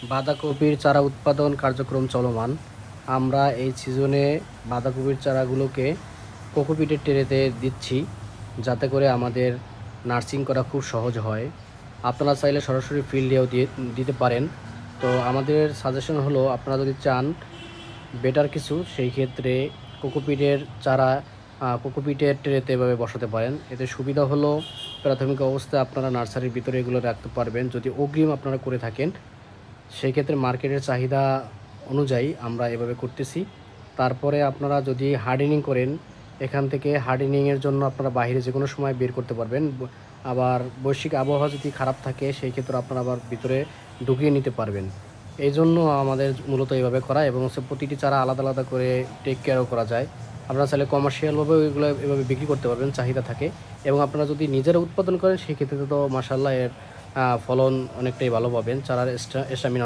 বাঁধাকপির চারা উৎপাদন কার্যক্রম চলমান। আমরা এই সিজনে বাঁধাকপির চারাগুলোকে কোকোপিটের ট্রেতে দিচ্ছি, যাতে করে আমাদের নার্সিং করা খুব সহজ হয়। আপনারা চাইলে সরাসরি ফিল্ডেও দিতে পারেন। তো আমাদের সাজেশন হলো, আপনারা যদি চান বেটার কিছু, সেই ক্ষেত্রে কোকোপিটের চারা কোকোপিটের ট্রেতে এভাবে বসাতে পারেন। এতে সুবিধা হলো, প্রাথমিক অবস্থায় আপনারা নার্সারির ভিতরে এগুলো রাখতে পারবেন। যদি অগ্রিম আপনারা করে থাকেন, সেই ক্ষেত্রে মার্কেটের চাহিদা অনুযায়ী আমরা এভাবে করতেছি। তারপরে আপনারা যদি হার্ডেনিং করেন, এখান থেকে হার্ডেনিংয়ের জন্য আপনারা বাইরে যে কোনো সময় বের করতে পারবেন। আবার বৈশ্বিক আবহাওয়া যদি খারাপ থাকে, সেই ক্ষেত্রে আপনারা আবার ভিতরে ঢুকিয়ে নিতে পারবেন। এই জন্য আমাদের মূলত এইভাবে করা, এবং প্রতিটি চারা আলাদা আলাদা করে টেক কেয়ারও করা যায়। আপনারা চাইলে কমার্শিয়ালভাবেও এগুলো এভাবে বিক্রি করতে পারবেন, চাহিদা থাকে। এবং আপনারা যদি নিজেরা উৎপাদন করেন, সেই ক্ষেত্রে তো মাশাআল্লাহ এর ফলন অনেকটাই ভালো পাবেন। চারার স্টামিনা